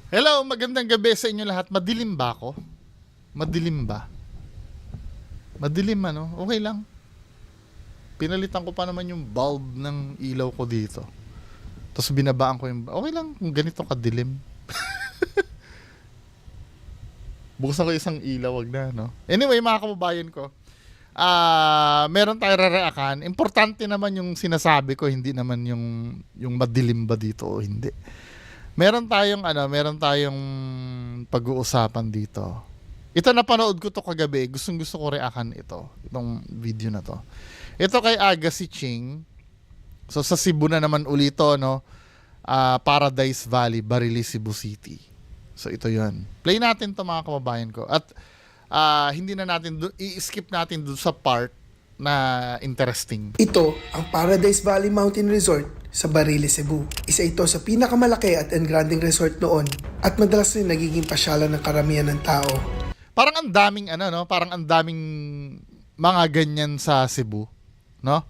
Hello, magandang gabi sa inyo lahat. Madilim ba ako? Madilim ba? Madilim ano? Okay lang. Pinalitan ko pa naman yung bulb ng ilaw ko dito. Tapos binabaan ko yung... Okay lang kung ganito kadilim. Buksan ko isang ilaw, wag na, no? Anyway, mga kababayan ko. Meron tayo re-reakan. Importante naman yung sinasabi ko, hindi naman yung madilim ba dito o hindi. Meron tayong pag-uusapan dito. Ito napanood ko to kagabi. Gustong-gusto ko reakan itong video na to. Ito kay Agassi Ching. So sa Cebu na naman ulito, no? Paradise Valley, Barili, Cebu City. So ito 'yon. Play natin to mga kababayan ko. At hindi na natin i-skip natin doon sa part na interesting. Ito ang Paradise Valley Mountain Resort sa Barili, Cebu. Isa ito sa pinakamalaki at engranding resort noon at madalas rin nagiging pasyalan ng karamihan ng tao. Parang ang daming parang ang daming mga ganyan sa Cebu, no?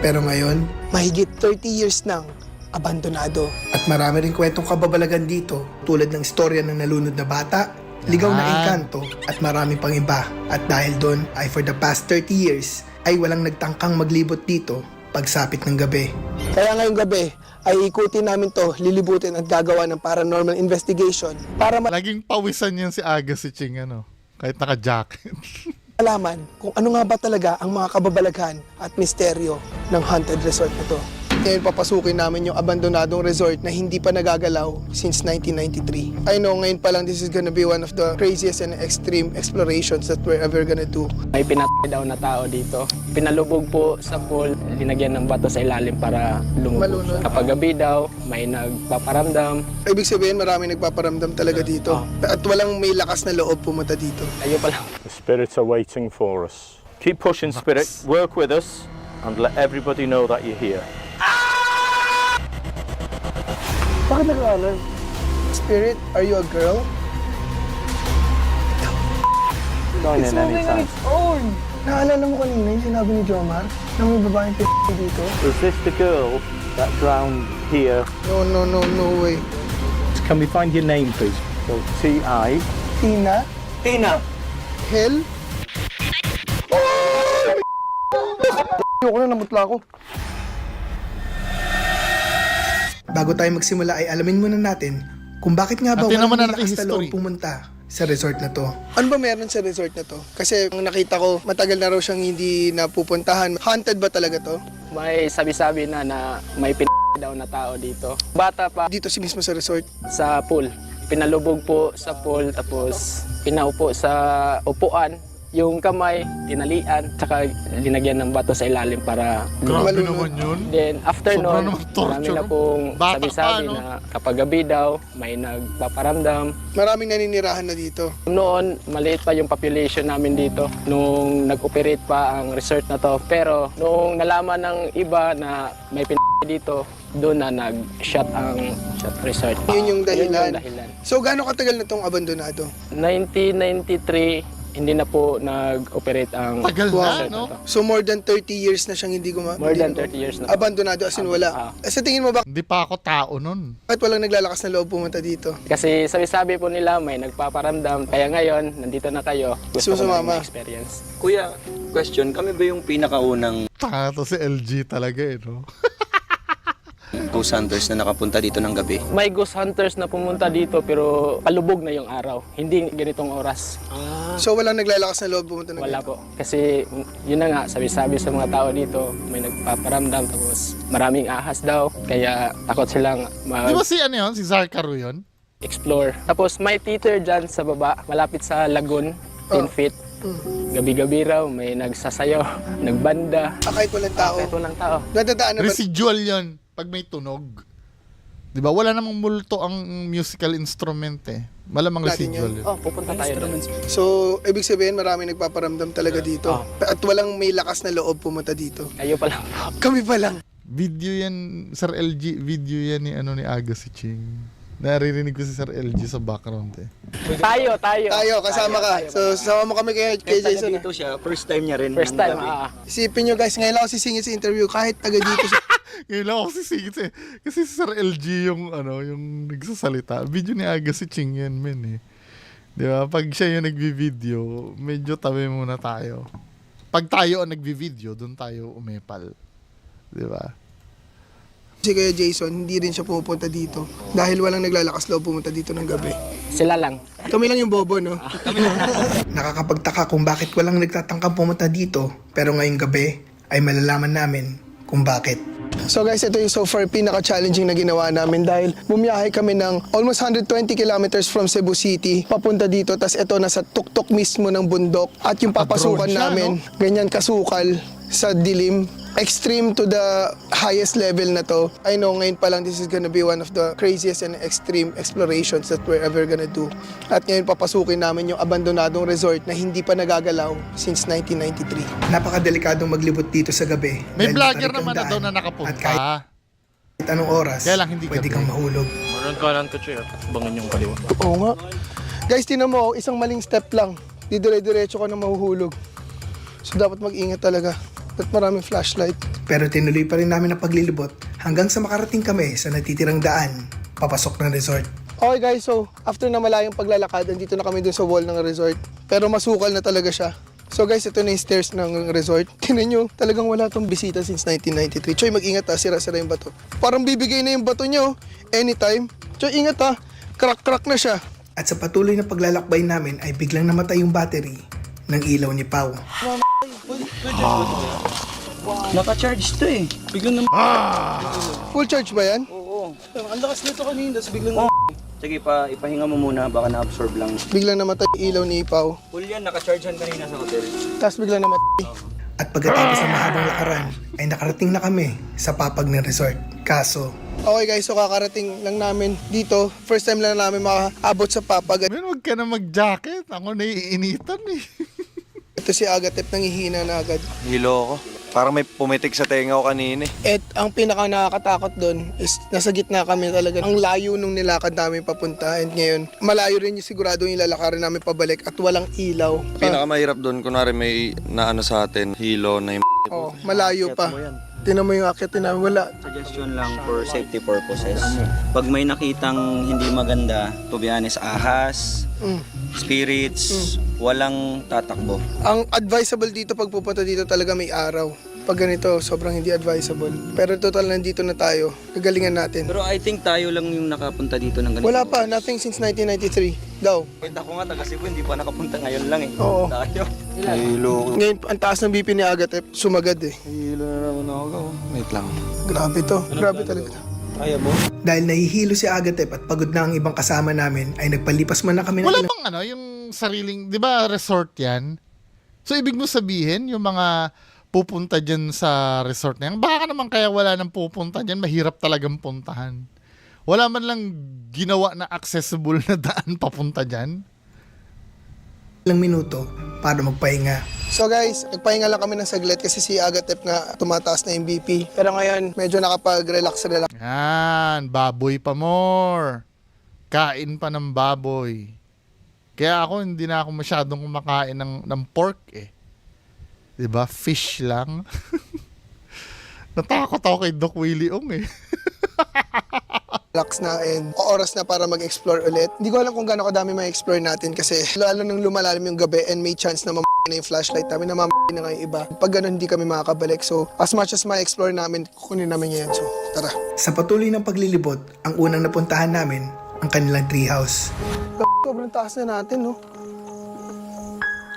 Pero ngayon, mahigit 30 years nang abandonado. At marami rin kwentong kababalagan dito tulad ng istorya ng nalunod na bata, ligaw na engkanto at marami pang iba. At dahil doon ay for the past 30 years ay walang nagtangkang maglibot dito pagsapit ng gabi. Kaya ngayong gabi ay ikutin namin to, lilibutin at gagawa ng paranormal investigation para Laging pawisan yan si Agassi Ching, kahit naka-jacket. malaman kung ano nga ba talaga ang mga kababalaghan at misteryo ng haunted resort na to. Ngayon papasukin namin yung abandonadong resort na hindi pa nagagalaw since 1993. I know ngayon pa lang this is gonna be one of the craziest and extreme explorations that we're ever gonna do. May pinatay daw na tao dito. Pinalubog po sa pool, linagyan ng bato sa ilalim para lumubog. Malunod. Kapag gabi daw, may nagpaparamdam. Ibig sabihin marami nagpaparamdam talaga dito. At walang may lakas na loob pumunta dito. Ayun pa lang. The spirits are waiting for us. Keep pushing, spirit. Work with us and let everybody know that you're here. Bakit nag-aaral? Spirit, are you a girl? Join in anytime. Naalala mo kanina yung sinabi ni Jomar na may babaeng dito? Is this the girl that drowned here? No way. Can we find your name, please? So, T.I. Tina? Tina! Hell? Ayoko na, namutla ako. Bago tayo magsimula ay alamin muna natin kung bakit nga ba At tinaman walang na natin lakas na loob history. pumunta sa resort na to. Ano ba meron sa resort na to? Kasi ang nakita ko, matagal na raw siyang hindi napupuntahan. Haunted ba talaga to? May sabi-sabi na may daw na tao dito. Bata pa Dito si mismo sa resort. sa pool. Pinalubog po sa pool, tapos pinaupo sa upuan. Yung kamay, tinalian, tsaka linagyan ng bato sa ilalim para Grabe Malunod. naman yun. Then after Sobra nun, naman torture, marami na no? pong Bata sabi-sabi pa, no? na kapag gabi daw, may nagpaparamdam. Maraming naninirahan na dito. Noon, maliit pa yung population namin dito nung nag-operate pa ang resort na to. Pero noong nalaman ng iba na may dito, doon na nag-shut ang resort. Yun yung dahilan. Yun yung dahilan. So gaano katagal na tong abandonado? 1993, hindi na po nag-operate ang Tagal na, resort no? to. So more than 30 years na siyang hindi More than 30 years na. Abandonado as in wala. Sa tingin mo Hindi pa ako tao nun. bakit walang naglalakas na loob pumunta dito? Kasi sabi-sabi po nila may nagpaparamdam. Kaya ngayon, nandito na kayo. Gusto ko na Sumama. experience. Kuya, question, kami ba yung pinakaunang Tanga to si LG talaga no? ghost hunters na nakapunta dito ng gabi? May ghost hunters na pumunta dito pero palubog na yung araw. Hindi ganitong oras. So walang naglalakas na loob pumunta na Wala dito? po. Kasi yun na nga, sabi-sabi sa mga tao dito, may nagpaparamdam tapos maraming ahas daw. Kaya takot silang Di ba si si Zarkaru yun? mag-explore. Tapos may theater dyan sa baba, malapit sa lagoon, 10 feet. Gabi-gabi raw, may nagsasayaw, nagbanda. Kahit walang tao. Kahit walang tao. Nadadaan na ba? Residual yun pag may tunog. Di ba? Wala namang multo ang musical instrument Malamang Natin residual yun. yun. Oh, pupunta tayo doon. So, ibig sabihin marami nagpaparamdam talaga dito. At walang may lakas na loob pumunta dito. Kayo pa lang po. Kami pa lang. Video yan, Sir LG, video yan ni Agassi Ching. Naririnig ko si Sir LG sa background Tayo. Tayo, kasama ka. So, sama mo kami kay Jason. Dito siya, first time niya rin. First ng time, gabi. Isipin nyo guys, ngayon lang ako sisingit sa interview kahit taga dito siya. Ngayon lang ako sisingit eh. Kasi si Sir LG yung, yung nagsasalita. Video ni Agassi Ching yan, men eh. Di ba? Pag siya yung nagvi-video, medyo tabi muna tayo. Pag tayo ang nagvi-video, doon tayo umepal. Di ba? Si Kuya Jason, hindi rin siya pupunta dito. Dahil walang naglalakas loob pumunta dito ng gabi. Sila lang. Kami lang yung bobo, no? Nakakapagtaka kung bakit walang nagtatangkang pumunta dito, pero ngayong gabi ay malalaman namin kung bakit. So guys, ito yung so far pinaka-challenging na ginawa namin dahil bumiyahe kami ng almost 120 kilometers from Cebu City papunta dito, tas ito nasa tuktok mismo ng bundok at yung papasukan Naka-drone siya, namin, ganyan kasukal sa dilim. Extreme to the highest level na to. I know ngayon pa lang this is gonna be one of the craziest and extreme explorations that we're ever gonna do. At ngayon papasukin namin yung abandonadong resort na hindi pa nagagalaw since 1993. Napakadelikadong maglibot dito sa gabi. May dahil vlogger matarik ang naman na daan daw na At nakapunta. kahit anong oras, Kaya lang hindi pwede gabi. kang mahulog. Meron kanan ka, Che. Bangin yung kaliwa. Oo nga. Guys, tinan mo, isang maling step lang. Didire-diretso ka na mahuhulog. So dapat mag-ingat talaga. At maraming flashlight. Pero tinuloy pa rin namin ang paglilibot hanggang sa makarating kami sa natitirang daan papasok ng resort. Okay guys, so after na malayong paglalakad, andito na kami dun sa wall ng resort. Pero masukal na talaga siya. So guys, ito na yung stairs ng resort. Tingnan nyo, talagang wala tong bisita since 1993. Choy, mag-ingat ha, sira-sira yung bato. Parang bibigay na yung bato nyo anytime. Choy, ingat ha, crack-crack na siya. At sa patuloy na paglalakbay namin ay biglang namatay yung battery ng ilaw ni Pau. Naka-charge to eh. Biglang naman. Full charge ba yan? Oo. Ang lakas nito kanina, tapos biglang Sige pa, ipahinga mo muna, baka na-absorb lang. Biglang namatay yung ilaw ni Pau. Full yan, naka-charge yan kanina sa hotel. Tapos biglang namatay. At pagkatapos ng mahabang lakaran, ay nakarating na kami sa papag ng resort. Kaso, okay guys, so kakarating lang namin dito. First time lang namin makaabot sa papag. Men, wag ka na mag-jacket. Ako naiinitan eh. Ito si Agatep, nangihina na agad. Hilo ako. Parang may pumitik sa tenga ko kanina eh. At ang pinaka nakakatakot doon is nasa gitna kami talaga. Ang layo nung nilakad namin papunta. And ngayon, malayo rin yung sigurado yung lalakarin namin pabalik at walang ilaw. Pinakamahirap doon, kunwari may naano sa atin, hilo na yung Oh, malayo pa. Tinan mo yung akit na wala. Suggestion lang for safety purposes. Pag may nakitang hindi maganda, to be honest, ahas, spirits, walang tatakbo. Ang advisable dito pag pupunta dito talaga may araw. Pag ganito, sobrang hindi advisable. Pero total nandito na tayo. Gagalingan natin. Pero I think tayo lang yung nakapunta dito ng ganito. Wala pa, nothing since 1993 daw. Kita ko nga taga Cebu, hindi pa nakapunta ngayon lang eh. Oo. Tayo. hilo. Ngayon, ang taas ng BP ni Agatep, sumagad eh. Hilo na naman ako. Wait lang. Grabe to. Grabe talaga. Kaya mo? Dahil nahihilo si Agatep at pagod na ang ibang kasama namin, ay nagpalipas man na kami ng Wala bang yung sariling, di ba resort yan? So ibig mo sabihin, yung mga pupunta dyan sa resort na yan, baka naman kaya wala nang pupunta dyan, mahirap talagang puntahan. Wala man lang ginawa na accessible na daan papunta dyan. ilang minuto para magpahinga. So guys, nagpahinga lang kami ng saglit kasi si Agatep nga tumataas na yung BP. Pero ngayon, medyo nakapag-relax. Yan, baboy pa more. Kain pa ng baboy. Kaya ako, hindi na ako masyadong kumakain ng pork eh. Diba? Fish lang. Natakot ako kay Doc Willie Ong eh. Relax na and oras na para mag-explore ulit. Hindi ko alam kung gaano kadami ma-explore natin kasi lalo nang lumalalim yung gabi and may chance na na yung flashlight namin, na nga yung iba. Pag ganun, hindi kami makakabalik. So, as much as ma-explore namin, kukunin namin yan. So, tara. Sa patuloy ng paglilibot, ang unang napuntahan namin, ang kanilang treehouse. Sobrang taas na natin, no?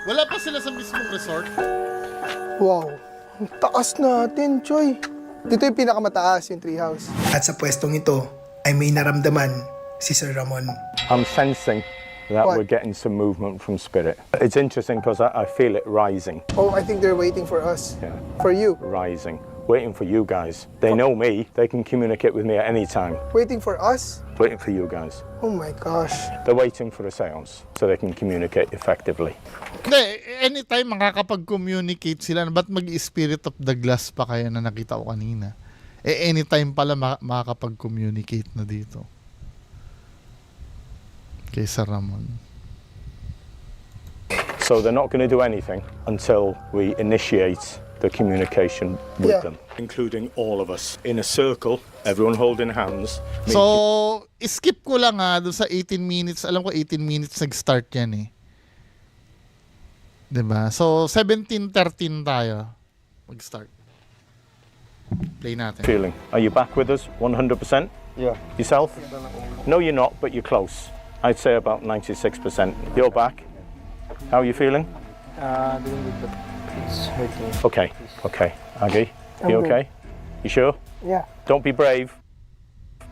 Wala pa sila sa mismong resort. Wow. Ang taas natin, Choy. Dito yung pinakamataas, yung treehouse. At sa pwestong ito, ay may naramdaman si Sir Ramon. I'm sensing that What? we're getting some movement from spirit. It's interesting because I feel it rising, Oh, I think they're waiting for us. Yeah. For you. rising, waiting for you guys. They know me. They can communicate with me at any time. Waiting for us? Waiting for you guys. Oh my gosh. They're waiting for a seance so they can communicate effectively. Hindi, anytime makakapag-communicate sila, ba't mag-spirit of the glass pa kaya na nakita ko kanina? Anytime pala makakapag-communicate na dito. Kay Sir Ramon. So they're not going to do anything until we initiate the communication with Yeah. them, including all of us in a circle, everyone holding hands. So, skip ko lang doon sa 18 minutes. Alam ko 18 minutes nag-start yan eh. 'Di ba? So, 17:13 tayo mag-start. Play natin. Feeling. Are you back with us 100%? Yeah. Yourself? No, you're not, but you're close. I'd say about 96%. You're back. How are you feeling? Doing good, but it's hurting. Okay. Okay. Aggie, you I'm good. okay? You sure? Yeah. Don't be brave.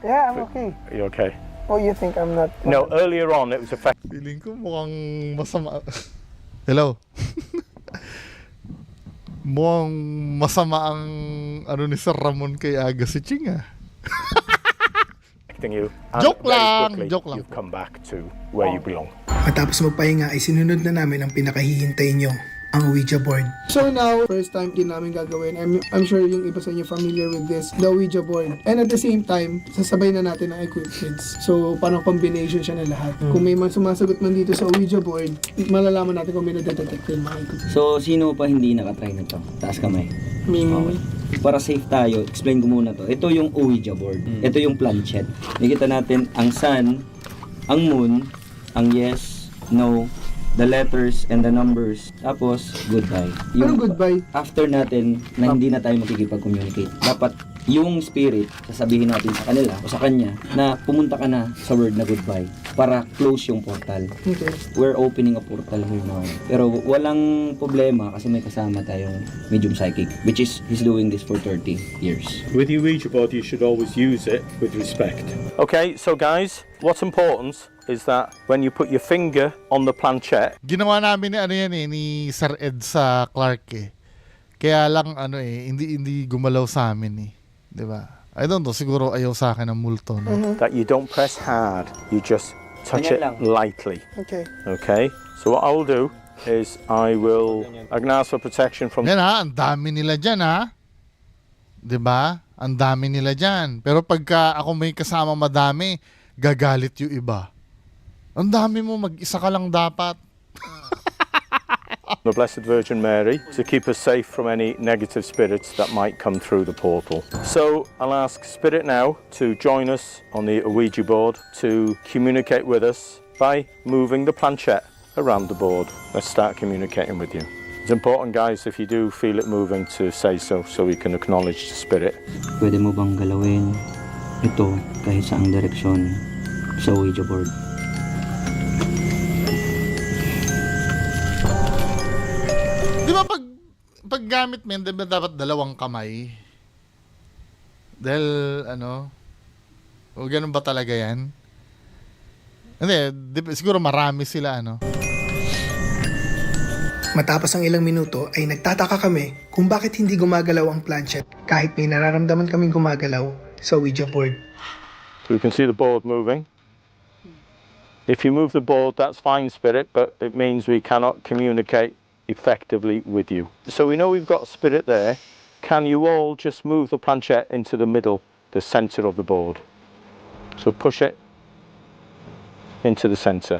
Yeah, I'm okay. Are you okay? Oh, you think I'm not? No, earlier on it was effective. Feeling ko mukhang masama. Hello. Mukhang masama ang ano ni Sir Ramon kay Agassi Ching You. And Joke very lang, quickly, joke lang. You've come back to where you belong. Matapos magpahinga ay sinunod na namin ang pinakahihintay nyo, ang Ouija board. So now, first time din namin gagawin. I'm sure yung iba sa inyo familiar with this, the Ouija board. And at the same time, sasabay na natin ang equipments. So parang combination siya na lahat. Kung may man sumasagot man dito sa Ouija board, malalaman natin kung may nadedetect yung mga equipments. So, sino pa hindi nakatry na to? Taas kamay. Mimi. Para safe tayo, explain ko muna to. Ito yung Ouija board. Ito yung planchette. Nakita natin ang sun, ang moon, ang yes, no, the letters and the numbers. Tapos, goodbye. Anong goodbye? After natin na hindi na tayo makikipag-communicate, dapat yung spirit, sasabihin natin sa kanila o sa kanya na pumunta ka na sa word na goodbye para close yung portal. Okay. We're opening a portal here now. Pero walang problema kasi may kasama tayong medium psychic, which is he's doing this for 30 years. With your Ouija board, you should always use it with respect. Okay, so guys, what's important is that when you put your finger on the planchette, Ginawa namin ni ano yan ni Sir Ed sa Clark eh. Kaya lang hindi gumalaw sa amin eh. 'Di ba? I don't know, siguro ayaw sa akin ng multo no. that you don't press hard, you just touch it Ganyan lang. lightly. Okay. Okay, so what I'll do is I will ask for protection from. Yan ang dami nila diyan 'Di ba? Ang dami nila diyan. Pero pagka ako may kasama madami, gagalit yung iba. Ang dami mo, mag-isa ka lang dapat. The Blessed Virgin Mary to keep us safe from any negative spirits that might come through the portal. So I'll ask Spirit now to join us on the Ouija board to communicate with us by moving the planchette around the board. Let's start communicating with you. It's important, guys, if you do feel it moving, to say so we can acknowledge the Spirit. Pwede mo bang galawin ito kahit saang direksyon sa Ouija board? Di ba pag gamit mo yan, di ba dapat dalawang kamay? Dahil o ganun ba talaga yan? Hindi, siguro marami sila Matapos ang ilang minuto ay nagtataka kami kung bakit hindi gumagalaw ang planchette kahit may nararamdaman kaming gumagalaw sa Ouija board. So we can see the board moving. If you move the board, that's fine, Spirit, but it means we cannot communicate effectively with you. So we know we've got Spirit there. Can you all just move the planchette into the middle, the center of the board? So push it into the center.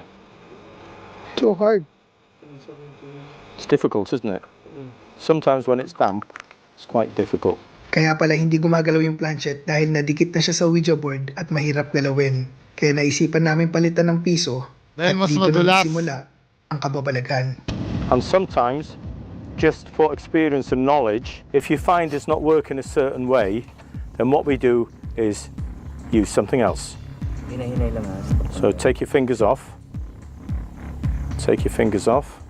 So hard. It's difficult, isn't it? Sometimes when it's damp, it's quite difficult. Kaya pala hindi gumagalaw yung planchette dahil nadikit na siya sa Ouija board at mahirap galawin. Kaya naisipan namin palitan ng piso Dahil at mas dito na madulas. nagsimula ang kababalagan. And sometimes, just for experience and knowledge, if you find it's not working a certain way, then what we do is use something else. Hinahinay lang So take your fingers off. Take your fingers off.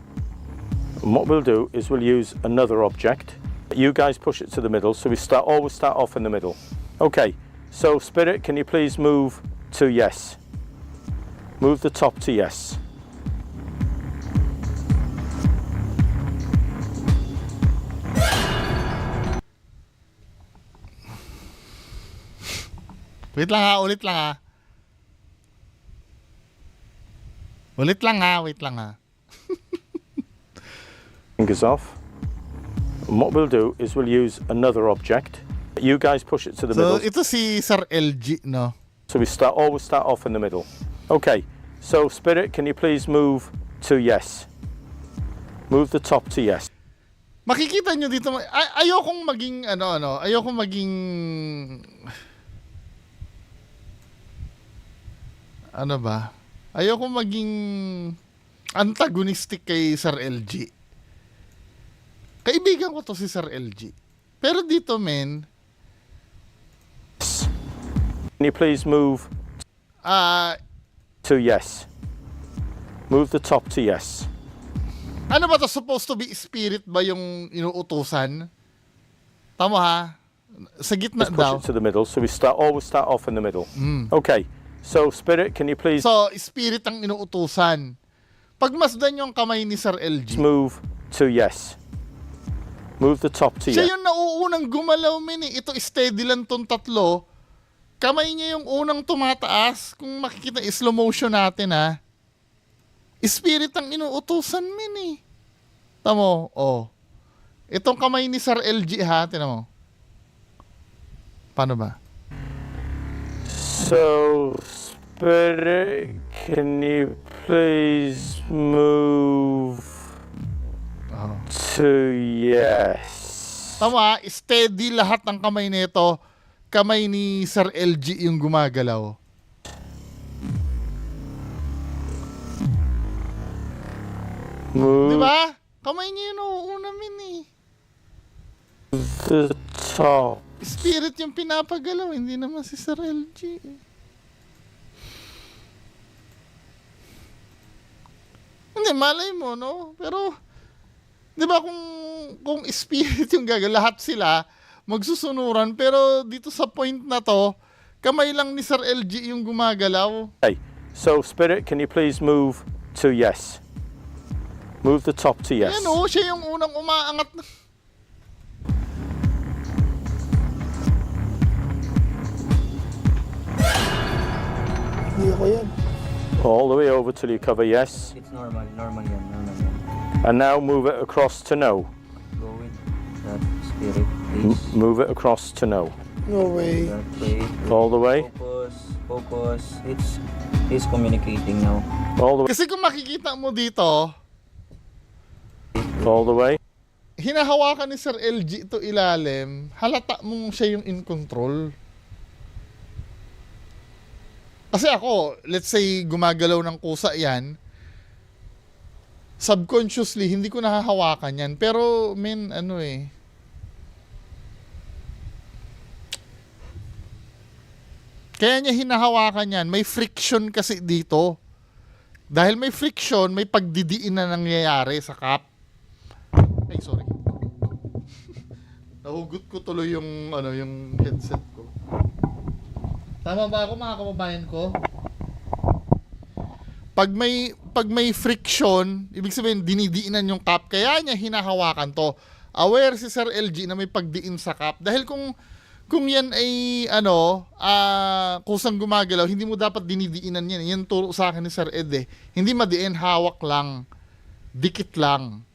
And what we'll do is we'll use another object. You guys push it to the middle, so we always start off in the middle. Okay, so Spirit, can you please move to yes? Move the top to yes. Wait lang ulit lang Ulit lang wait lang Fingers off. And what we'll do is we'll use another object. You guys push it to the So middle. ito si Sir LG, no? So we always start off in the middle. Okay, so Spirit, can you please move to yes? Move the top to yes. makikita nyo dito, ayokong maging, ayokong maging, ano ba? Ayokong maging antagonistic kay Sir LG. Kaibigan ko to si Sir LG. Pero dito, men, Can you please move to yes? Move the top to yes. ano ba to? Supposed to be spirit ba yung inuutusan? Tama ha? Sa gitna Let's push daw. it to the middle. So we always start off in the middle. Okay. So spirit, can you please So, spirit ang inuutusan. Pagmasdan yung kamay ni Sir LG. move to yes? Move the top to Siya yes. yung nauunang gumalaw, men eh. Ito steady lang tong tatlo. Kamay niya yung unang tumataas. Kung makikita, slow motion natin ha. Spirit ang inuutusan, men eh. Tamo, oh. Itong kamay ni Sir LG ha, tinan mo. Paano ba? So spirit, can you please move to yes? Tama, steady lahat ng kamay nito. Kamay ni Sir LG yung gumagalaw. Move Di ba? Kamay niya yung nauuna, men eh. the top. Spirit yung pinapagalaw, hindi naman si Sir LG. Hindi, malay mo, no? Pero, di ba kung spirit yung gagalaw, lahat sila magsusunuran, pero dito sa point na to, kamay lang ni Sir LG yung gumagalaw. Okay. So spirit, can you please move to yes? Move the top to yes. Yan o, siya yung unang umaangat na. Hindi ako yan. All the way over till you cover yes. It's normal yan. And now move it across to no. Go with that spirit, please. Move it across to no. No way. That way. All the way. Focus. He's communicating now. All the way. Kasi kung makikita mo dito, All the way. hinahawakan ni Sir LG ito ilalim, halata mong siya yung in control. Kasi ako, let's say gumagalaw ng kusa yan, subconsciously, hindi ko nahahawakan yan. Pero, men, ano eh, kaya niya hinahawakan yan. May friction kasi dito. Dahil may friction, may pagdidiin na nangyayari sa cup. Ay, sorry. Nahugot ko tuloy yung headset ko. Tama ba ako, mga kababayan ko? Pag may friction, ibig sabihin dinidiinan yung cup, kaya niya hinahawakan to. Aware si Sir LG na may pagdiin sa cup. Dahil kung yan ay kusang gumagalaw, hindi mo dapat dinidiinan yan. Yan turo sa akin ni Sir Ed eh. Hindi madiin, hawak lang. Dikit lang.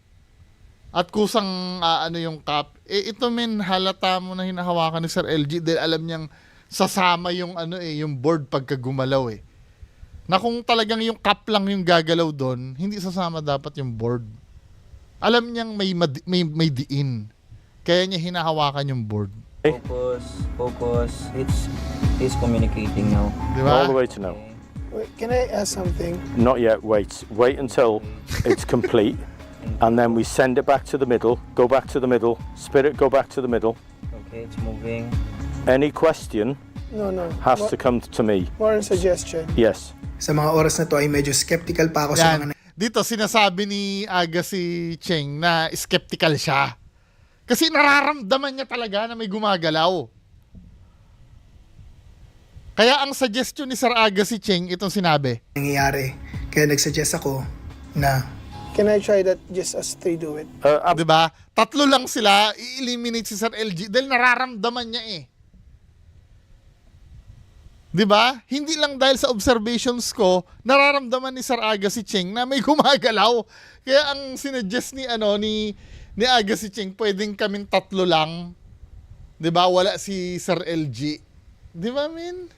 At kusang yung cup. Eh ito men, halata mo na hinahawakan ni Sir LG dahil alam niyang sasama yung yung board pagka gumalaw eh. Na kung talagang yung cup lang yung gagalaw doon, hindi sasama dapat yung board. Alam niyang may diin. Kaya niya hinahawakan yung board. Focus. He's communicating now. Di All the ba? way to no. Wait, can I ask something? Not yet. Wait until it's complete. And then we send it back to the middle. Go back to the middle. Spirit, go back to the middle. Okay, it's moving. Any question No. has to come to me. More a suggestion. Yes. Sa mga oras na to ay medyo skeptical pa ako sa mga Yan. Dito sinasabi ni Agassi Cheng na skeptical siya. Kasi nararamdaman niya talaga na may gumagalaw. Kaya ang suggestion ni Sir Agassi Cheng, itong sinabi. nangyayari. Kaya nagsuggest ako na Can I try that just as they do it? Di ba? Tatlo lang sila, i-eliminate si Sir LG dahil nararamdaman niya eh. Di ba? Hindi lang dahil sa observations ko, nararamdaman ni Sir Agassi Cheng na may gumagalaw. Kaya ang sinuggest ni Agassi Cheng, pwedeng kaming tatlo lang. Di ba? Wala si Sir LG. Di ba, min?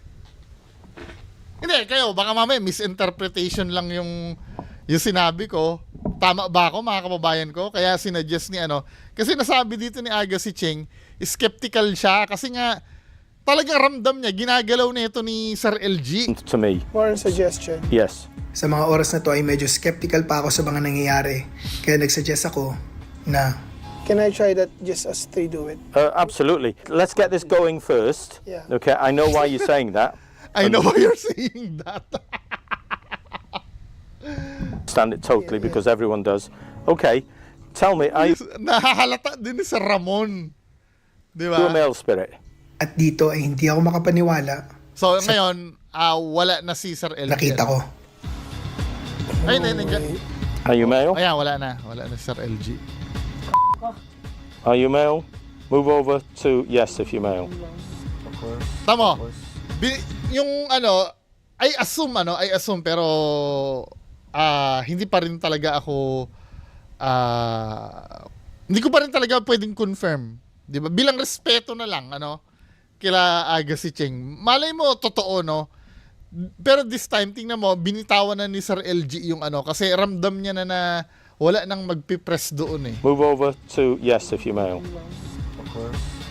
Hindi, kayo, baka mamaya misinterpretation lang yung yung sinabi ko, tama ba ako mga kababayan ko? Kaya sinuggest ni ano, kasi nasabi dito ni Aga si Ching, skeptical siya kasi nga talagang ramdam niya, ginagalaw na ito ni Sir LG. To me, More suggestion. yes. Sa mga oras na to ay medyo skeptical pa ako sa mga nangyayari. Kaya nagsuggest ako na Can I try that just us three do it? Absolutely. Let's get this going first. Yeah. Okay, I know why you're saying that. I know why you're saying that. Understand it totally because everyone does. Okay, tell me, are you Nahahalata din ni Sir Ramon. Di a ba? male spirit? at dito ay hindi ako makapaniwala. So ngayon, wala na si Sir LG. Nakita ko. Ay, nandiyan. Are you male? Ayan, wala na. Wala na si Sir LG. Are you male? Move over to yes if you're male. Tamo. Yung ano, I assume pero hindi pa rin talaga ako hindi ko pa rin talaga pwedeng confirm. 'Di ba? Bilang respeto na lang kila Aga si Cheng. Malay mo totoo no. Pero this time tingnan mo binitawan na ni Sir LG yung kasi ramdam niya na wala nang magpipress doon eh. Move over to yes if you're male.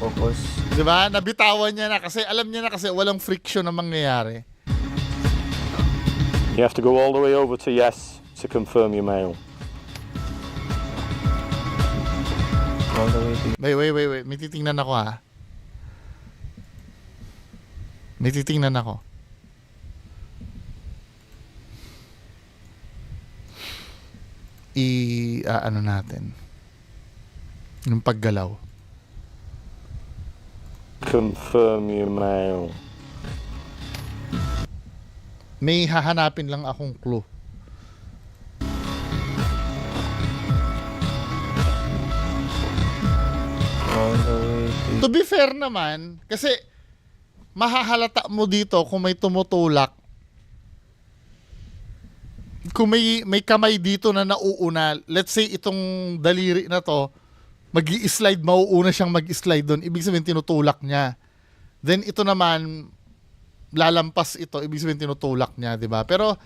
Focus. 'Di ba? Nabitawan niya na kasi alam niya na kasi walang friction na mangyayari. You have to go all the way over to yes to confirm you're male. All the way to Wait. May titingnan ako ha. May titingnan ako. Ano natin. Yung paggalaw. Confirm you're male. May hahanapin lang akong clue. all the way to To be fair naman, kasi mahahalata mo dito kung may tumutulak. Kung may kamay dito na nauuna, let's say itong daliri na to, mag-i-slide, mauuna siyang mag-slide doon. Ibig sabihin tinutulak niya. Then ito naman, lalampas ito, ibig sabihin tinutulak niya, di ba? Pero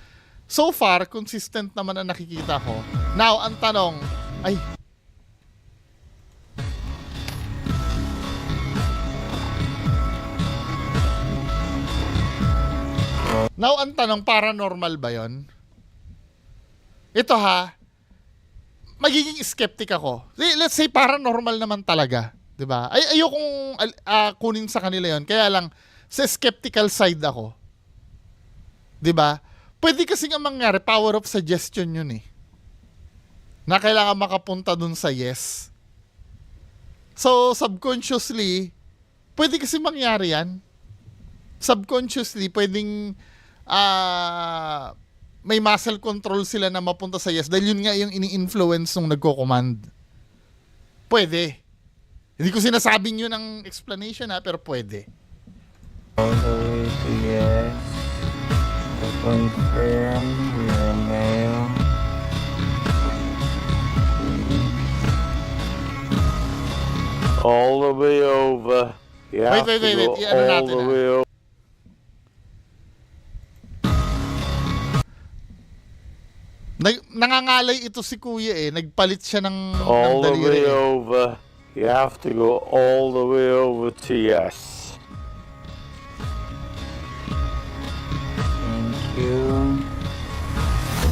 so far, consistent naman ang nakikita ko. Now, ang tanong, ay, now, ang tanong, paranormal ba yon? Ito ha, magiging skeptic ako. Let's say paranormal naman talaga, 'di ba? Ayokong kunin sa kanila 'yon. Kaya lang sa skeptical side ako. 'Di ba? Pwede kasi nga mangyari power of suggestion 'yun eh. Na kailangan makapunta dun sa yes. So subconsciously, pwede kasi mangyari 'yan. Subconsciously pwedeng may muscle control sila na mapunta sa yes dahil yun nga yung ini-influence nung nagko-command. Pwede. Hindi ko sinasabing yun ang explanation pero pwede. all the way to yes to confirm your male. All the way over. You have Wait. to go I-ano all natin, the way over. Nangangalay ito si Kuya nagpalit siya ng All the daliri. way over. You have to go all the way over to yes. Thank you.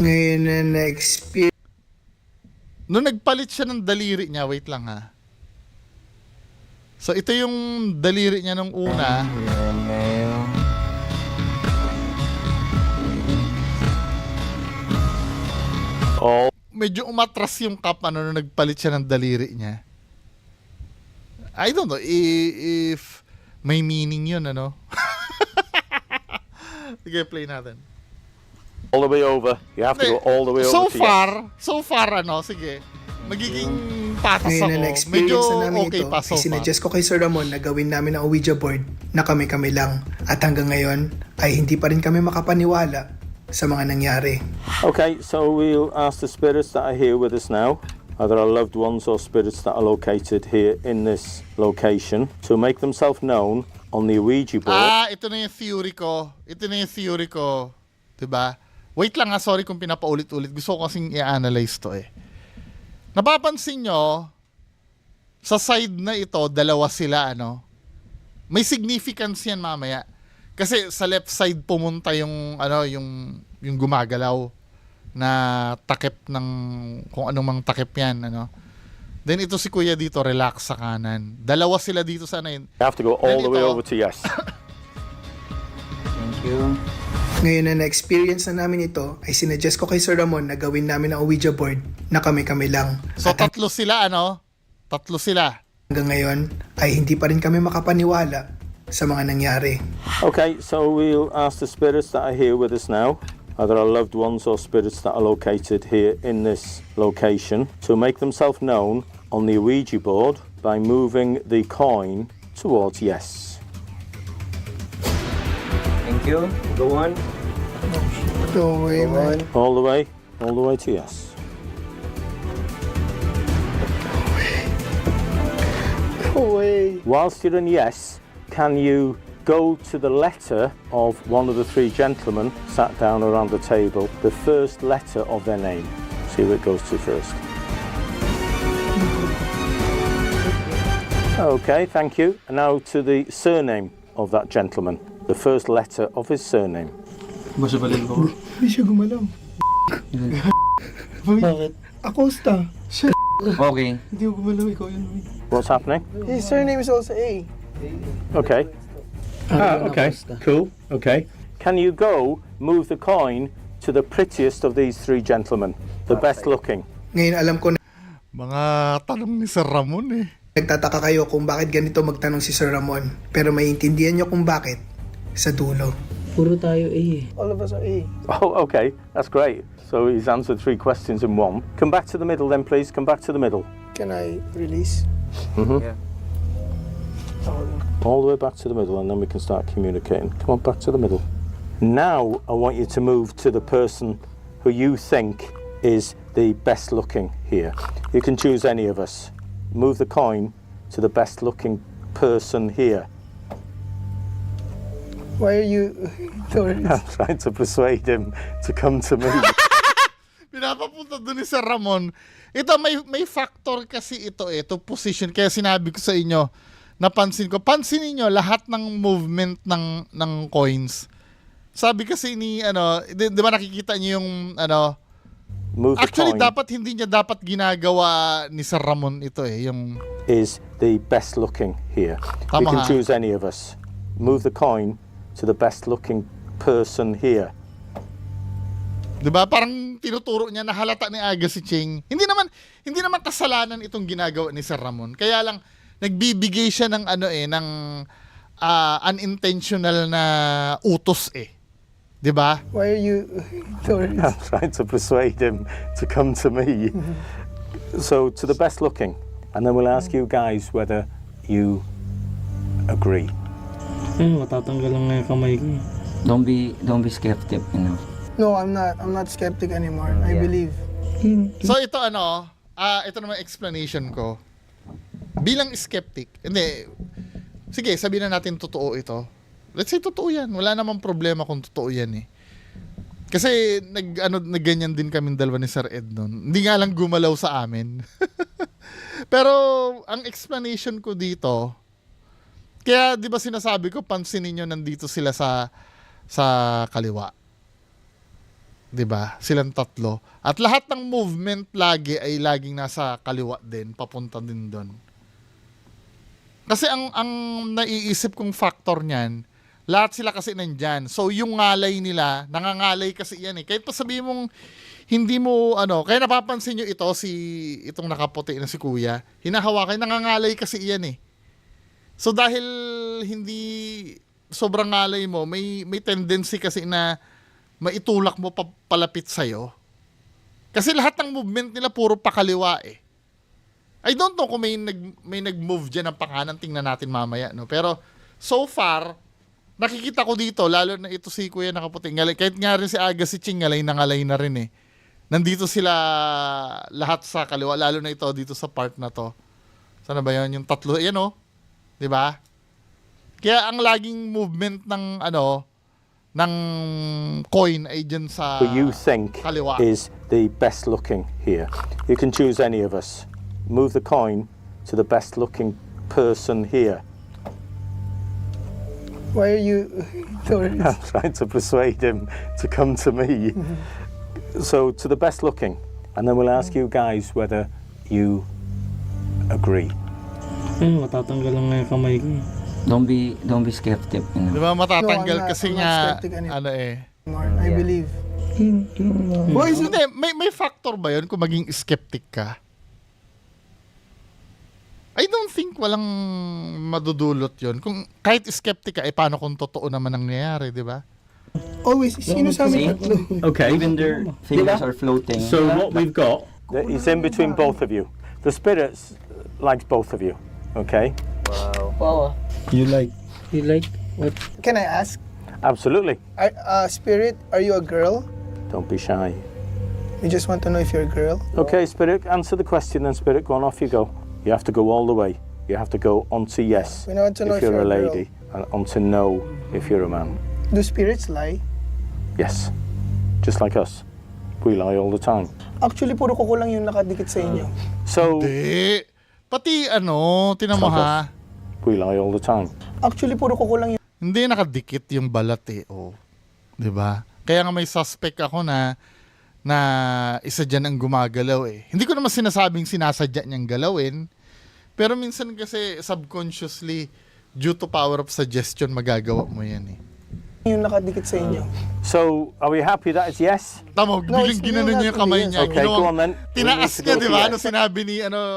Ngayon na na-experience Nung nagpalit siya ng daliri niya, wait lang ha. So ito yung daliri niya nung una. Your male. All Medyo umatras yung cup nung nagpalit siya ng daliri niya. I don't know if may meaning yun Sige, play natin. the way over. You have to go all the way So over to yes. far sige. Magiging patas Ngayon na ako. Medyo na-experience na namin okay ito, pa so far. isinuggest ko kay Sir Ramon na gawin namin ang Ouija board na kami-kami lang. At hanggang ngayon ay hindi pa rin kami makapaniwala sa mga nangyari. Okay, so we'll ask the spirits that are here with us now, either our loved ones or spirits that are located here in this location, to make themselves known on the Ouija board. Ito na yung theory ko. 'Di ba? Wait lang ha, sorry kung pinapaulit-ulit. Gusto ko kasing i-analyze to eh. Napapansin nyo, sa side na ito, dalawa sila, ano? May significance yan mamaya. Kasi sa left side pumunta yung, ano, yung gumagalaw na takip ng, kung anong mang takip yan, ano? Then ito si Kuya dito, relax sa kanan. Dalawa sila dito sa ano yun. You have to go all the way Ganito. over to yes. Thank you. Ngayon na na-experience na namin ito, ay sinuggest ko kay Sir Ramon na gawin namin ang Ouija board na kami-kami lang. So At tatlo sila, ano? Tatlo sila. hanggang ngayon ay hindi pa rin kami makapaniwala sa mga nangyari. Okay, so we'll ask the spirits that are here with us now, either our loved ones or spirits that are located here in this location, to make themselves known on the Ouija board by moving the coin towards yes. Thank you. Go on. No way, man. All the way to yes. No way. Whilst you're in yes, can you go to the letter of one of the three gentlemen sat down around the table, the first letter of their name? See who it goes to first. Okay, thank you. And now to the surname of that gentleman, the first letter of his surname. Hindi siya gumalaw. Bakit? Acosta. Okay. Hindi ko gumalaw, ikaw yun. What's happening? His surname is also A. Okay. Okay. Cool. Okay. Can you go move the coin to the prettiest of these three gentlemen, the best looking? Ngayon alam ko na Mga tanong ni Sir Ramon eh. nagtataka kayo kung bakit ganito magtanong si Sir Ramon. Pero maiintindihan nyo kung bakit sa dulo. Puro tayo eh. All of us are A. Oh, okay. That's great. So he's answered three questions in one. Come back to the middle then, please. Come back to the middle. Can I release? Yeah. All the way back to the middle, and then we can start communicating. Come on, back to the middle. Now, I want you to move to the person who you think is the best looking here. You can choose any of us. Move the coin to the best looking person here. Why are you... I'm trying to persuade him to come to me. Pinapapunta doon ni Sir Ramon. Ito, may factor kasi ito eh, to position. Kaya sinabi ko sa inyo, napansin ko, pansinin nyo lahat ng movement ng coins. Sabi kasi ni, ano, di ba nakikita nyo yung, ano, Move the actually coin dapat, hindi niya dapat ginagawa ni Sir Ramon ito eh, yung, is the best looking here. You Tama can ha. choose any of us. Move the coin to the best looking person here. di ba, parang tinuturo niya na halata ni Aga si Ching. Hindi naman kasalanan itong ginagawa ni Sir Ramon. Kaya lang, nagbibigay siya ng ano eh, ng unintentional na utos eh. 'Di ba? Why are you... I'm trying to persuade him to come to me. So, to the best looking. And then we'll ask you guys whether you agree. Matatanggal lang nga yung kamay ko. Don't be skeptic, you know. No, I'm not skeptic anymore. I Yeah. believe. So ito ano, ito naman explanation ko. Bilang skeptic, hindi, sige, sabihin na natin totoo ito. Let's say totoo yan. Wala namang problema kung totoo yan eh. Kasi nagganyan din kami dalawa ni Sir Ed nun. Hindi nga lang gumalaw sa amin. Pero ang explanation ko dito, kaya 'di ba sinasabi ko, pansinin niyo nandito sila sa kaliwa. 'Di ba? Silang tatlo. At lahat ng movement lagi ay laging nasa kaliwa din, papunta din doon. Kasi ang naiisip kong factor niyan, lahat sila kasi nandyan. So yung ngalay nila, nangangalay kasi yan eh. Kahit pa sabihin mong hindi mo kaya napapansin nyo itong nakaputi na si Kuya, hinahawakan, nangangalay kasi yan eh. So dahil hindi sobrang ngalay mo, may tendency kasi na maitulak mo palapit sa'yo. Kasi lahat ng movement nila puro pakaliwa eh. I don't know kung may nag-move dyan ng pakanan, tingnan natin mamaya, no? Pero so far, nakikita ko dito, lalo na ito si Kuya nakaputi, kahit nga rin si Aga si Ching, ngalay na rin eh. Nandito sila lahat sa kaliwa, lalo na ito dito sa part na to. Sana ba yun? Yung tatlo, yan oh. Diba? Kaya ang laging movement ng ng coin ay dyan sa Who you think kaliwa. is the best looking here. You can choose any of us. Move the coin to the best looking person here. Why are you tourists? I'm trying to persuade him to come to me. So to the best looking, and then we'll ask you guys whether you agree. Ayun, matatanggal lang nga yung kamay ko. Don't be skeptic. You Di know? ba matatanggal No, I'm not- kasi I'm not nga skeptic anymore. ano eh. I believe. Why is it? Hindi, may factor ba 'yon kung maging skeptic ka? I don't think walang madudulot 'yon. Kung kahit skeptic ka, paano kung totoo naman ang nangyayari, di ba? Always, sino sa See? amin tatlo? Okay. Even their fingers are floating. So what we've got, it's in between both of you. The spirits likes both of you. Okay. Wow. You like what? Can I ask? Absolutely. Spirit, are you a girl? Don't be shy. We just want to know if you're a girl. Okay, Spirit, answer the question then, Spirit. Go on, off you go. You have to go all the way. You have to go on to yes We want to know if you're a girl. lady, and on to no if you're a man. Do spirits lie? Yes. Just like us. We lie all the time. Actually, puro kuko lang yung nakadikit sa inyo. So, Hindi. Pati tinan mo ha. we lie all the time. Actually, puro kuko lang yung Hindi nakadikit yung balat eh. Oh. 'Di ba? Kaya nga may suspect ako na isa dyan ang gumagalaw eh. Hindi ko naman sinasabing sinasadya niyang galawin, pero minsan kasi subconsciously due to power of suggestion magagawa mo yan eh. yung nakadikit sa inyo. So, are we happy that it's yes? Tama, No, biglang it's ginanon not niya yung kamay really, niya. Okay, go on then. Tinaas We need to niya, go di to ba? yes. Ano sinabi ni,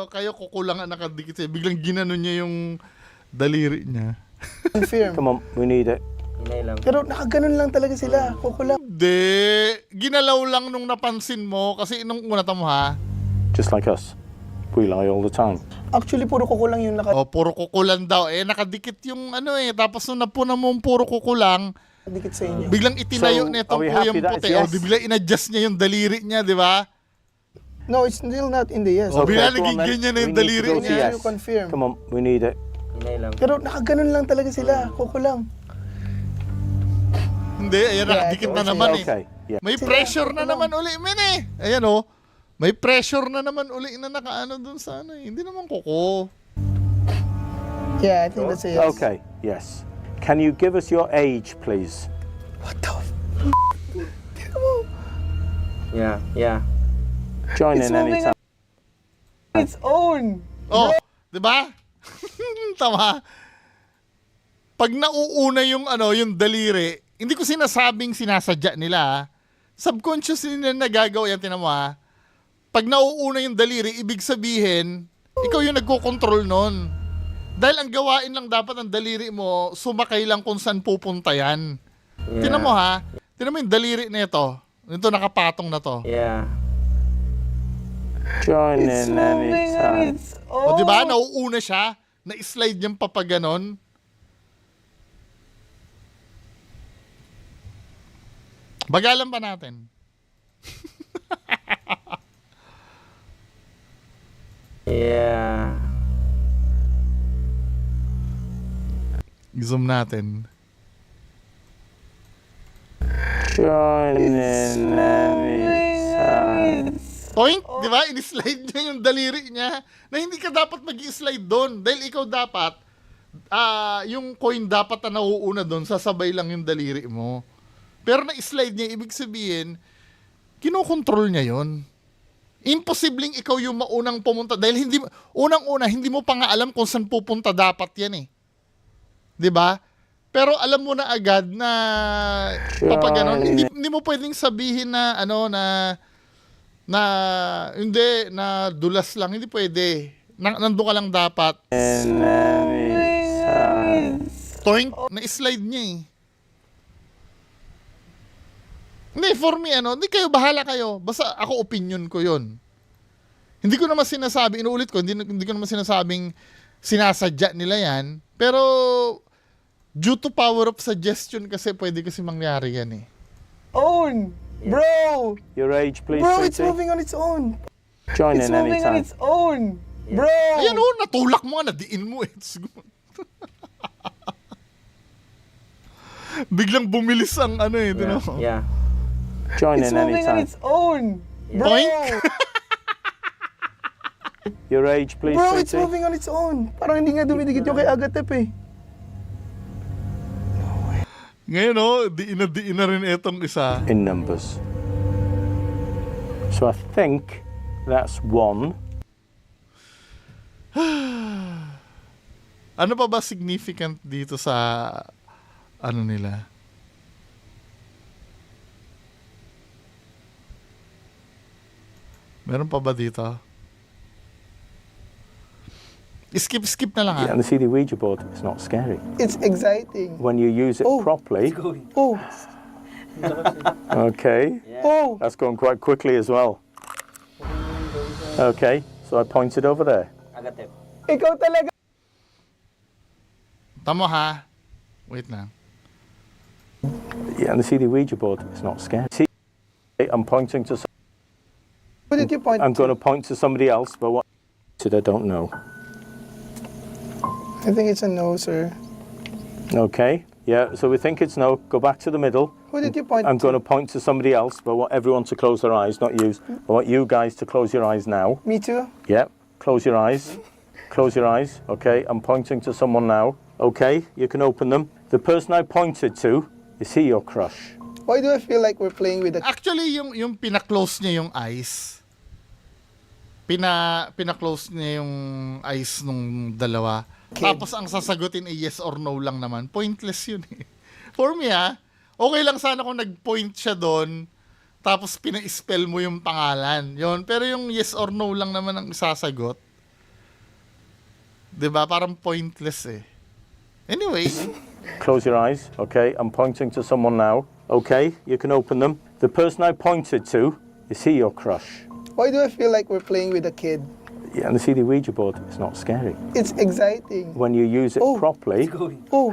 kayo kukulang ang nakadikit sa'yo. Biglang ginanon niya yung daliri niya. Confirm. Come on, we need it. Pero nakaganon lang talaga sila. Kuko lang. Hindi. Ginalaw lang nung napansin mo. Kasi nung una tamo ha. Just like us. We lie all the time. Actually, puro kuko lang yung Puro kukulan daw. Nakadikit yung Tapos nung napuna mo yung puro kukulang, nakadikit sa inyo. biglang itinayo So, nitong are we kuyang happy that puti. it's yes? Biglang in-adjust niya yung daliri niya, di ba? No, it's still not in the yes. Oh, bigla go on naging then. ganyan na yung We need to daliri go to niya. yes. You confirm. Come on, we need it. Pero nakaganon lang talaga sila. Kuko lang. Hindi, ayan, nakadikit na naman eh. Okay, yeah. May pressure na naman uli, men eh. Ayan oh. May pressure na naman uli na nakaano dun sa Hindi naman kuko. Yeah, I think that's a yes. Okay, yes. Can you give us your age, please? What the Yeah. Join It's in moving anytime. on its own. Oh, di ba? Tama. Pag nauuna yung yung daliri, hindi ko sinasabing sinasadya nila. Subconsciously nila nagagawa yan, tinan mo ha. Pag nauuna yung daliri, ibig sabihin, ikaw yung nagko-control nun. Dahil ang gawain lang dapat ng daliri mo, sumakay lang kung saan pupunta yan. Tinan mo ha. Tinan mo yung daliri na ito. Ito nakapatong na to. Yeah. Join It's in moving on anytime. its O own. di ba? Nauuna siya. Na-slide niyang papaganon. Bagalan pa natin. Yeah. I-zoom natin. Join in anytime. Point, di ba? In-slide niya yung daliri niya na hindi ka dapat mag-slide doon. Dahil ikaw dapat, yung coin dapat na nauuna doon, sasabay lang yung daliri mo. Pero na-slide niya, ibig sabihin, kinokontrol niya yon. Imposibleng ikaw yung maunang pumunta. Dahil unang-una, hindi mo pa nga alam kung saan pupunta dapat yan eh. Di ba? Pero alam mo na agad na papaganon. Hindi mo pwedeng sabihin na hindi, na dulas lang. Hindi pwede. Nandun ka lang dapat. In anytime. Toink, na-slide niya eh. Hindi, for me, hindi kayo, bahala kayo. Basta ako, opinion ko yon. Hindi ko naman sinasabi, inuulit ko, hindi ko naman sinasabing sinasadya nila yan. Pero, due to power of suggestion kasi, pwede kasi mangyari yan eh. Own. Bro. Your age, please, Bro, it's sweetie. moving on its own. Join It's in moving on anytime. its own. Bro. Ayan natulak mo nga, nadiin mo eh. Biglang bumilis ang ano eh, Yeah. no? Yeah. Join It's in moving on anytime. its own. Bro! Boink! Your age, please, Bro, it's sweetie. moving on its own. Parang hindi nga dumidikit yung kay Agatep eh. Ngayon oh, diin na rin itong isa. In numbers. So I think that's 1. Ano pa ba significant dito sa ano nila? Meron pa ba dito? Skip na lang Yeah, ah. and see the Ouija board, it's not scary. It's exciting. When you use it Oh. properly, Oh, okay, oh. that's going quite quickly as well. Okay, so I pointed over there. Agatep. Ikaw talaga. Tamo ha. Wait lang. Yeah, and see the Ouija board, it's not scary. See, I'm pointing to. Who did you point I'm to? going to point to somebody else, but what? I don't know. I think it's a no, sir. Okay, yeah. So we think it's no. Go back to the middle. Who did you point I'm to? going to point to somebody else, but I want everyone to close their eyes, not you. I want you guys to close your eyes now. Me too. Yeah, close your eyes. Close your eyes. Okay, I'm pointing to someone now. Okay, you can open them. The person I pointed to, is he your crush? Why do I feel like we're playing with a... Actually, yung pina-close niya yung eyes. Pina-close niya yung eyes nung dalawa. Tapos ang sasagutin ay yes or no lang naman. Pointless yun eh. For me okay lang sana kung nag-point siya doon, tapos pina-spell mo yung pangalan. Yun. Pero yung yes or no lang naman ang isasagot. 'Di ba? Parang pointless eh. Anyway, Close your eyes. Okay, I'm pointing to someone now. Okay, you can open them. The person I pointed to, is he your crush? Why do I feel like we're playing with a kid? Yeah, and see the Ouija board, it's not scary. It's exciting. When you use it Oh. properly, Oh,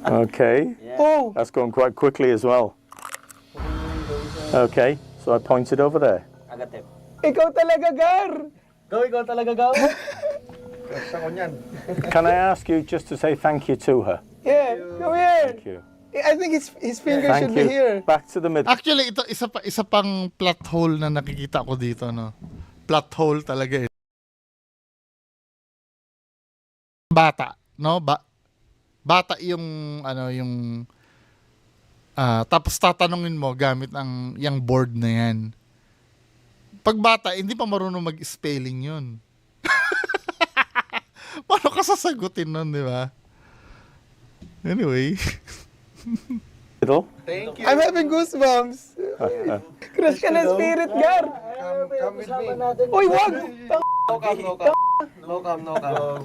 okay, oh. that's going quite quickly as well. Okay, so I pointed over there. Agatep. Ikaw talaga, Gar. Go, ikaw talaga, go. Can I ask you just to say thank you to her? Yeah, come here. Thank you. I think his finger Thank should you. be here. Back to the middle. actually ito isa pang plot hole na nakikita ko dito, no. Plot hole talaga eh. Bata, no? Bata yung ano yung tapos tatanungin mo gamit ang yung board na yan. Pag bata, hindi pa marunong mag-spelling yun. Paano ka sasagutin nun, di ba? Anyway. Middle. I'm having goosebumps. Crush ka na spirit, Gar. Uy, wag!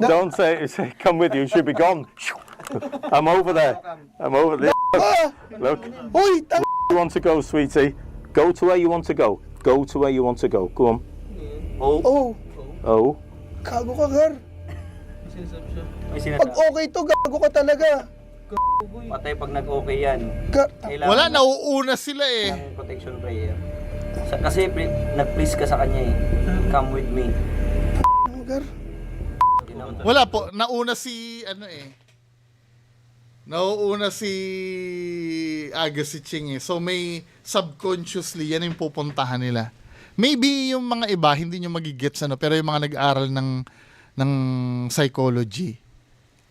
Don't say come with you. She'll be gone. I'm over there. I'm over there. Look. Uy, tang... You want to go, sweetie? Go to where you want to go. Go to where you want to go. Go on. Oh, Oh. gago ka, Gar. May Pag sinasabi. okay to, gago ka talaga. Patay pag nag-okay yan. Gar... Kailangan Wala, nauuna sila eh. ng protection prayer. Kasi nag-please ka sa kanya eh. Come with me. Ano, Gar? Wala po, nauna si ano eh. Nauuna si Agassi Ching eh. So may subconsciously yan yung pupuntahan nila. Maybe yung mga iba hindi nyo magigets ano, pero yung mga nag-aaral ng psychology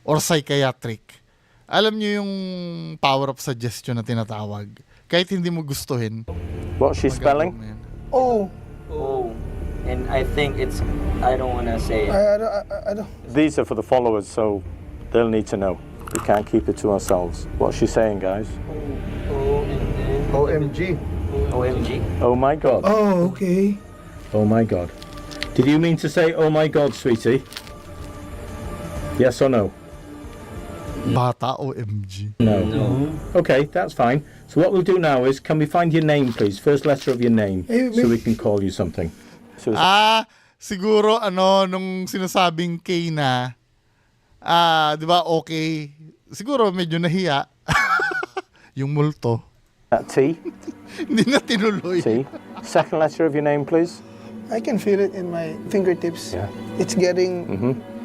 or psychiatric, alam nyo yung power of suggestion na tinatawag. Kahit hindi mo gustuhin. What's she spelling? magagawa mo yan. Oh, Oh. And I think it's, I don't wanna say it. I don't... These are for the followers, so they'll need to know. We can't keep it to ourselves. What's she saying, guys? OMG. OMG? Oh my God. Oh, okay. Oh my God. Did you mean to say, oh my God, sweetie? Yes or no? Bata OMG. No. Okay, that's fine. So what we'll do now is, can we find your name, please? First letter of your name, so we can call you something. So Siguro ano nung sinasabing K na 'di ba okay. Siguro medyo nahiya. Yung multo. that T. Hindi na tinuloy. T. Second letter of your name, please. I can feel it in my fingertips. Yeah. It's getting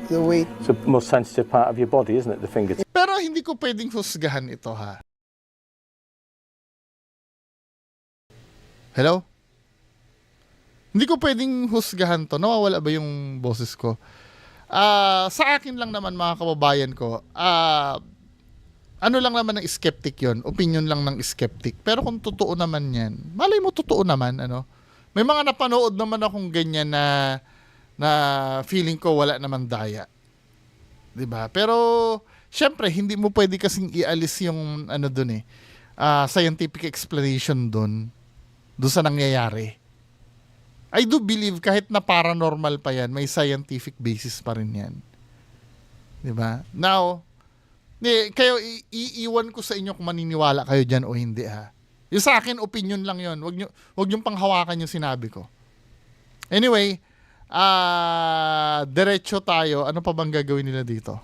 the weight. It's the most sensitive part of your body, isn't it? The fingertips. Pero hindi ko pwedeng husgahan ito, ha. Hello? Hindi ko pwedeng husgahan to. Nawawala ba yung boses ko? Sa akin lang naman, mga kababayan ko, ano lang naman ng skeptic yon, opinion lang ng skeptic. Pero kung totoo naman yan, malay mo totoo naman, ano? May mga napanood naman akong ganyan na feeling ko wala naman daya. 'Di ba? Pero syempre hindi mo pwede kasing ialis yung ano doon scientific explanation doon sa nangyayari. I do believe kahit na paranormal pa yan, may scientific basis pa rin yan. 'Di ba? Now, kayo iiwan ko sa inyo kung maniniwala kayo diyan o hindi, ha. Yung sa akin opinion lang 'yon. Wag niyo panghawakan yung sinabi ko. Anyway, diretso tayo. Ano pa bang gagawin nila dito?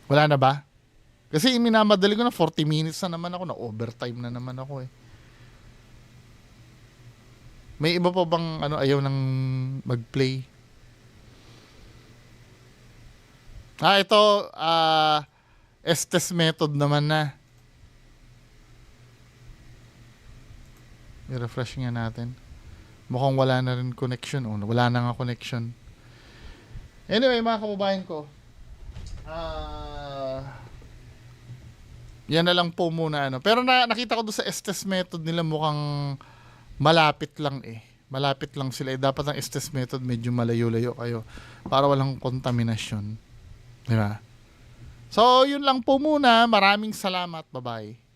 Wala na ba? Kasi minamadali ko na 40 minutes na naman ako, na overtime na naman ako eh. May iba pa bang ayaw nang mag-play? Ito Estes method naman na. I-refresh nga natin. Mukhang wala na rin connection. Wala na nga connection. Anyway, mga kababayan ko, yan na lang po muna. Pero nakita ko doon sa Estes method nila, mukhang malapit lang eh. Malapit lang sila. Dapat ang Estes method medyo malayo-layo kayo para walang kontaminasyon. Diba? So, yun lang po muna. Maraming salamat. Bye-bye.